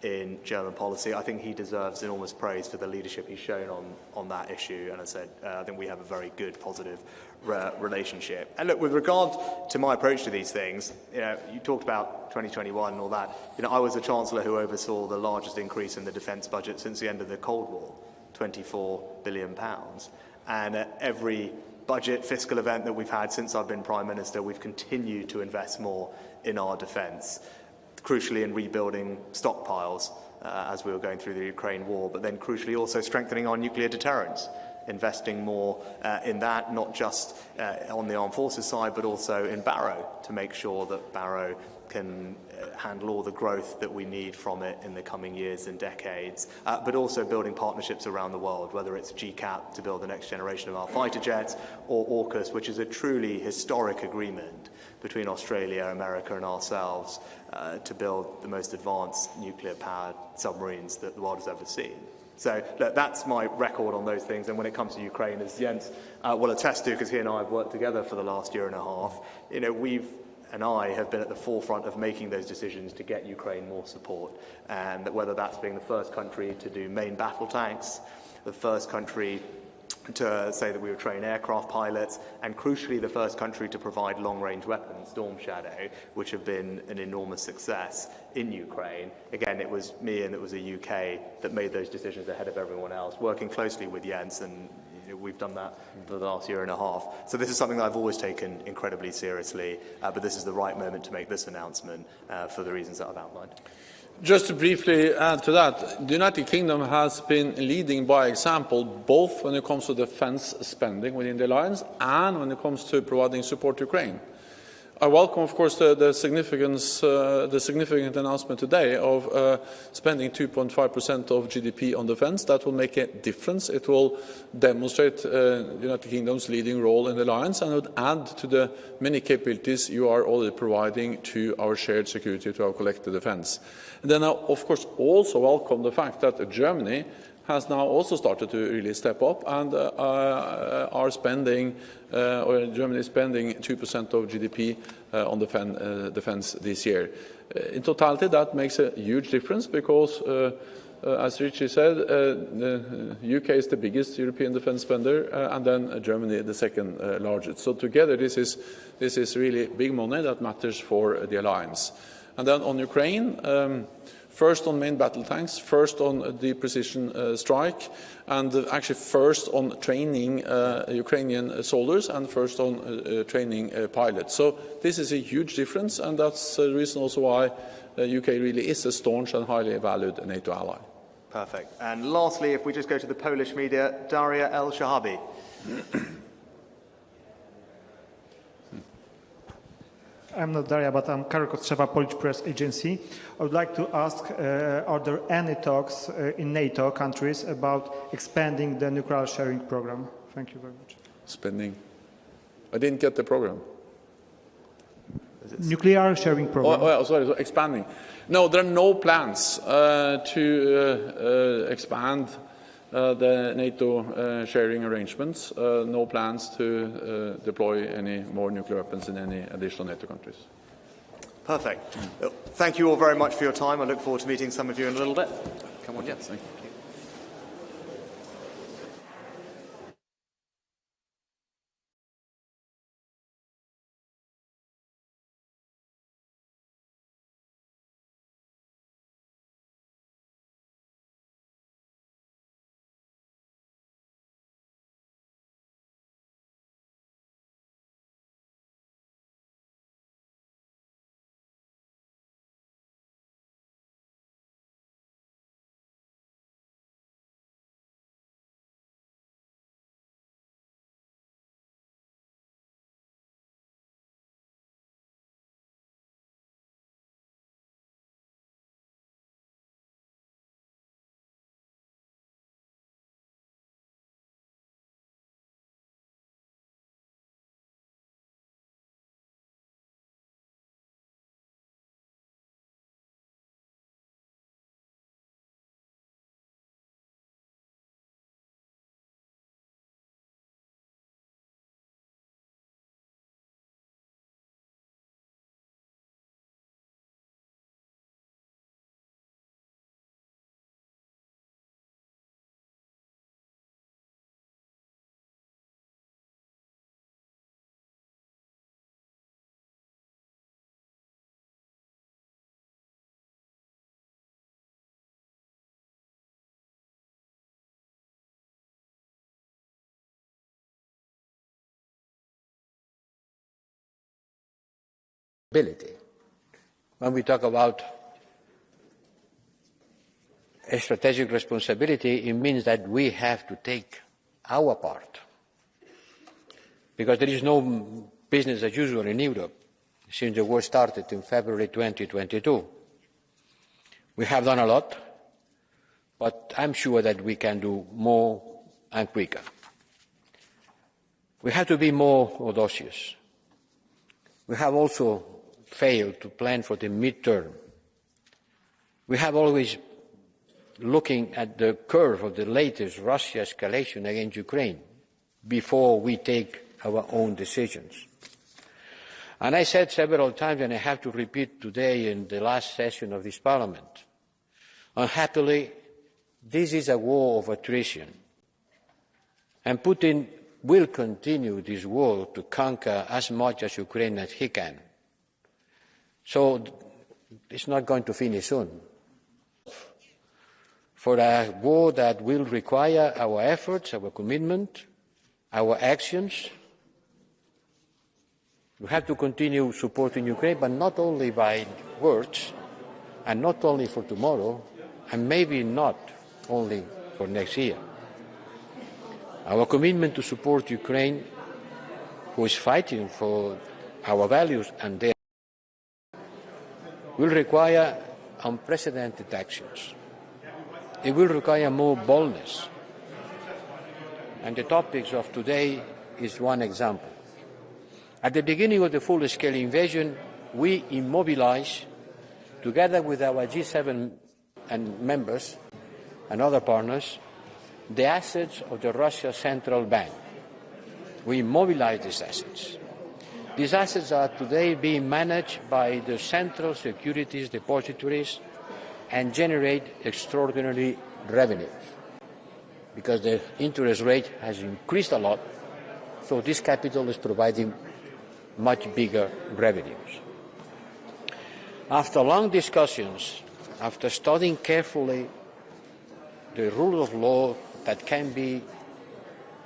in German policy. I think he deserves enormous praise for the leadership he's shown on that issue. And as I said, I think we have a very good, positive relationship. And look, with regard to my approach to these things, you talked about 2021 and all that. I was the Chancellor who oversaw the largest increase in the defence budget since the end of the Cold War, £24 billion. And at every budget fiscal event that we've had since I've been Prime Minister, we've continued to invest more in our defence, crucially in rebuilding stockpiles as we were going through the Ukraine war, but then crucially also strengthening our nuclear deterrence, investing more in that, not just on the armed forces side, but also in Barrow, to make sure that Barrow can handle all the growth that we need from it in the coming years and decades, but also building partnerships around the world, whether it's GCAP to build the next generation of our fighter jets, or AUKUS, which is a truly historic agreement between Australia, America and ourselves to build the most advanced nuclear-powered submarines that the world has ever seen. So look, that's my record on those things. And when it comes to Ukraine, as Jens will attest to, because he and I have worked together for the last year and a half, I have been at the forefront of making those decisions to get Ukraine more support. And that whether that's being the first country to do main battle tanks, the first country to say that we would train aircraft pilots, and crucially the first country to provide long-range weapons, Storm Shadow, which have been an enormous success in Ukraine. Again, it was me and it was the UK that made those decisions ahead of everyone else, working closely with Jens, and we've done that for the last year and a half. So this is something that I've always taken incredibly seriously, but this is the right moment to make this announcement for the reasons that I've outlined. Just to briefly add to that, the United Kingdom has been leading by example, both when it comes to defence spending within the alliance and when it comes to providing support to Ukraine. I welcome, of course, the significant announcement today of spending 2.5% of GDP on defence. That will make a difference. It will demonstrate the United Kingdom's leading role in the alliance, and it would add to the many capabilities you are already providing to our shared security, to our collective defence. And then I, of course, also welcome the fact that Germany has now also started to really step up and are spending, or Germany is spending 2% of GDP on defence this year. In totality, that makes a huge difference because, as Richie said, the UK is the biggest European defence spender, and then Germany the second largest. So together, this is really big money that matters for the alliance. And then on Ukraine. First on main battle tanks, first on the precision strike, and actually first on training Ukrainian soldiers, and first on training pilots. So this is a huge difference, and that's the reason also why the UK really is a staunch and highly valued NATO ally. Perfect. And lastly, if we just go to the Polish media, Daria El-Shahabi. I'm not Daria, but I'm Karol Kostrzewa, Polish press agency. I would like to ask, are there any talks in NATO countries about expanding the nuclear sharing program? Thank you very much. Spending? I didn't get the program. Nuclear sharing program. Oh, sorry, so expanding. No, there are no plans to expand the NATO sharing arrangements, no plans to deploy any more nuclear weapons in any additional NATO countries. Perfect. Thank you all very much for your time. I look forward to meeting some of you in a little bit. Come on, yes. Thank you. When we talk about a strategic responsibility, it means that we have to take our part. Because there is no business as usual in Europe since the war started in February 2022. We have done a lot, but I'm sure that we can do more and quicker. We have to be more audacious. We have also failed to plan for the mid-term. We have always looking at the curve of the latest Russia escalation against Ukraine before we take our own decisions. And I said several times, and I have to repeat today in the last session of this Parliament, unhappily, this is a war of attrition. And Putin will continue this war to conquer as much as Ukraine as he can. So it's not going to finish soon. For a war that will require our efforts, our commitment, our actions, we have to continue supporting Ukraine, but not only by words, and not only for tomorrow, and maybe not only for next year. Our commitment to support Ukraine, who is fighting for our values and their, will require unprecedented actions. It will require more boldness. And the topics of today is one example. At the beginning of the full-scale invasion, we immobilized, together with our G7 and members and other partners, the assets of the Russia Central Bank. We immobilized these assets. These assets are today being managed by the Central Securities Depositories and generate extraordinary revenues, because the interest rate has increased a lot, so this capital is providing much bigger revenues. After long discussions, after studying carefully the rule of law that can be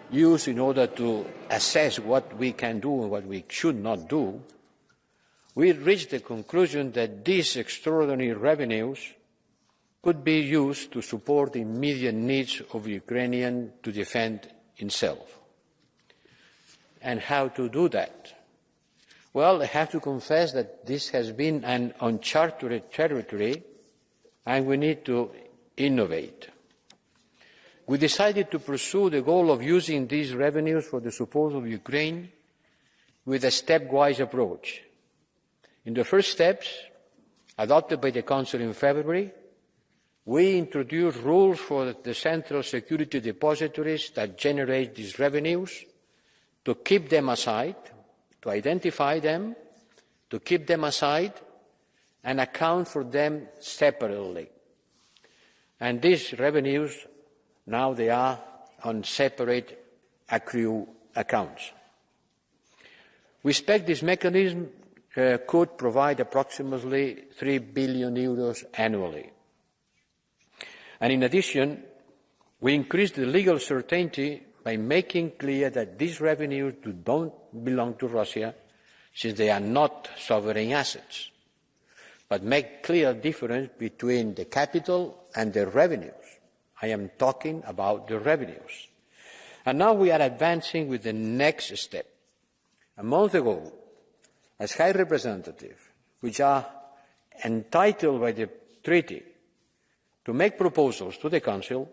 used in order to assess what we can do and what we should not do, we reached the conclusion that these extraordinary revenues could be used to support the immediate needs of Ukraine to defend itself. And how to do that? Well, I have to confess that this has been an uncharted territory, and we need to innovate. We decided to pursue the goal of using these revenues for the support of Ukraine with a stepwise approach. In the first steps, adopted by the Council in February, we introduced rules for the Central Security Depositories that generate these revenues, to keep them aside, to identify them, to keep them aside, and account for them separately. And these revenues, now they are on separate accrue accounts. We expect this mechanism could provide approximately €3 billion annually. And in addition, we increased the legal certainty by making clear that these revenues don't belong to Russia, since they are not sovereign assets, but make clear difference between the capital and the revenues. I am talking about the revenues. And now we are advancing with the next step. A month ago, as High Representative, which are entitled by the treaty to make proposals to the Council,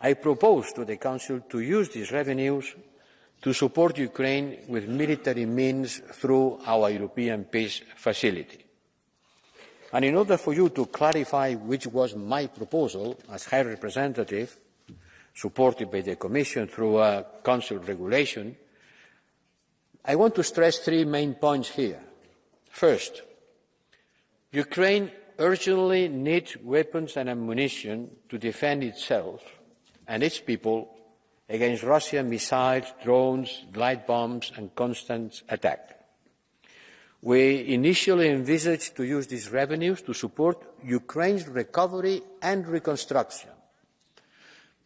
I proposed to the Council to use these revenues to support Ukraine with military means through our European Peace Facility. And in order for you to clarify which was my proposal as High Representative, supported by the Commission through a Council regulation, I want to stress three main points here. First, Ukraine urgently needs weapons and ammunition to defend itself and its people against Russian missiles, drones, glide bombs, and constant attack. We initially envisaged to use these revenues to support Ukraine's recovery and reconstruction.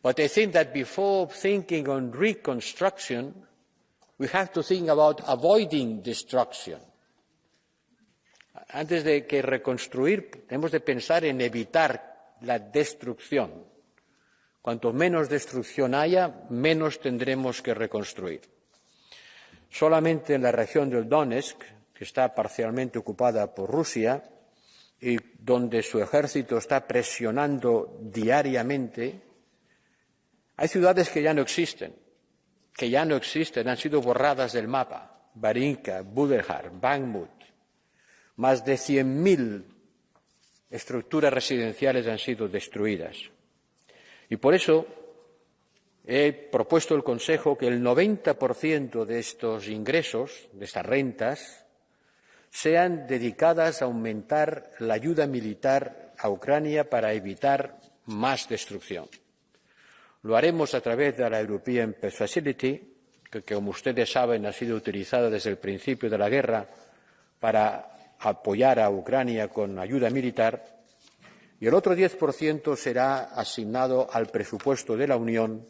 But I think that before thinking on reconstruction, we have to think about avoiding destruction. antes de que reconstruir, tenemos de pensar en evitar la destrucción. Cuanto menos destrucción haya, menos tendremos que reconstruir. Solamente en la región del Donetsk, que está parcialmente ocupada por Rusia y donde su ejército está presionando diariamente, hay ciudades que ya no existen, han sido borradas del mapa. Barinka, Budelhar, Bakhmut. Más de 100.000 estructuras residenciales han sido destruidas. Y por eso he propuesto al Consejo que el 90% de estos ingresos, de estas rentas, sean dedicadas a aumentar la ayuda militar a Ucrania para evitar más destrucción. Lo haremos a través de la European Peace Facility, que, como ustedes saben, ha sido utilizada desde el principio de la guerra para apoyar a Ucrania con ayuda militar, y el otro 10% será asignado al presupuesto de la Unión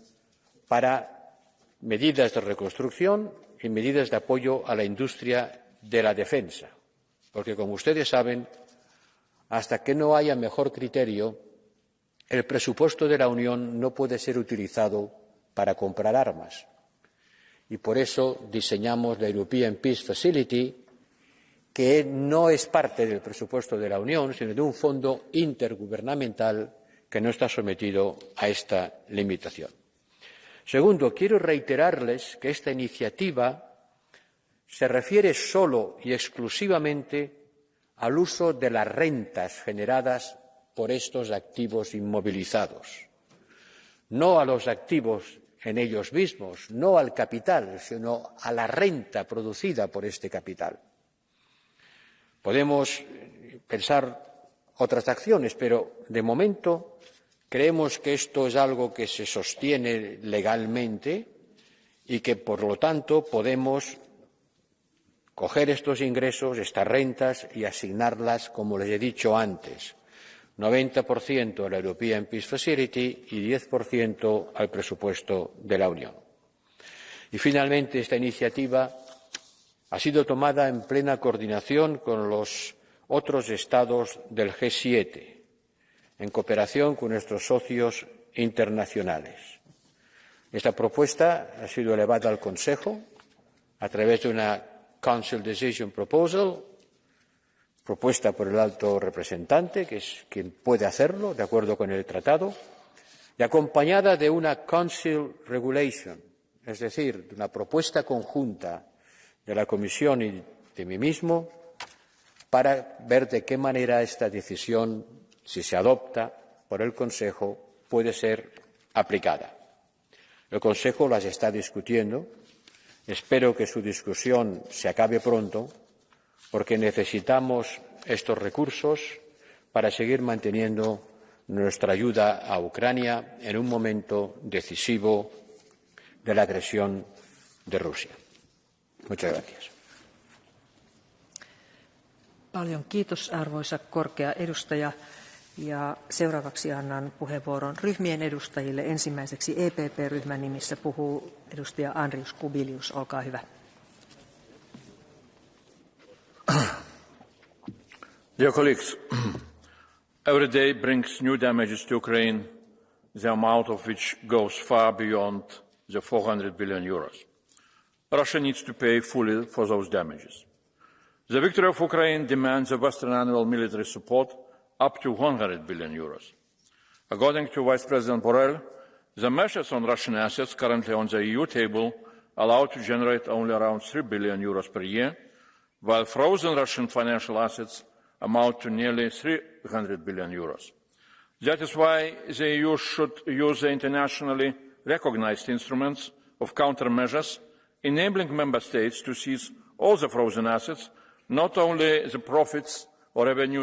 para medidas de reconstrucción y medidas de apoyo a la industria de la defensa, porque, como ustedes saben, hasta que no haya mejor criterio, el presupuesto de la Unión no puede ser utilizado para comprar armas. Y por eso diseñamos la European Peace Facility, que no es parte del presupuesto de la Unión, sino de un fondo intergubernamental que no está sometido a esta limitación. Segundo, quiero reiterarles que esta iniciativa se refiere solo y exclusivamente al uso de las rentas generadas por estos activos inmovilizados, no a los activos en ellos mismos, no al capital, sino a la renta producida por este capital. Podemos pensar otras acciones, pero de momento creemos que esto es algo que se sostiene legalmente y que, por lo tanto, podemos coger estos ingresos, estas rentas, y asignarlas, como les he dicho antes, 90% a la European Peace Facility y 10% al presupuesto de la Unión. Y, finalmente, esta iniciativa ha sido tomada en plena coordinación con los otros Estados del G7, en cooperación con nuestros socios internacionales. Esta propuesta ha sido elevada al Consejo a través de una Council Decision Proposal, propuesta por el alto representante, que es quien puede hacerlo, de acuerdo con el tratado, y acompañada de una Council Regulation, es decir, de una propuesta conjunta de la Comisión y de mí mismo, para ver de qué manera esta decisión, si se adopta por el Consejo, puede ser aplicada. El Consejo las está discutiendo. Espero que su discusión se acabe pronto, porque necesitamos estos recursos para seguir manteniendo nuestra ayuda a Ucrania en un momento decisivo de la agresión de Rusia. Muchas gracias. Paljon kiitos, arvoisa korkea edustaja. Ja seuraavaksi annan puheenvuoron ryhmien edustajille. Ensimmäiseksi EPP-ryhmän nimissä puhuu edustaja Andrius Kubilius. Olkaa hyvä. Dear colleagues, every day brings new damages to Ukraine, the amount of which goes far beyond the 400 billion euros. Russia needs to pay fully for those damages. The victory of Ukraine demands a Western annual military support up to 100 billion euros. According to Vice President Borrell, the measures on Russian assets currently on the EU table allow to generate only around 3 billion euros per year, while frozen Russian financial assets amount to nearly 300 billion euros. That is why the EU should use the internationally recognized instruments of countermeasures, enabling member states to seize all the frozen assets, not only the profits or revenues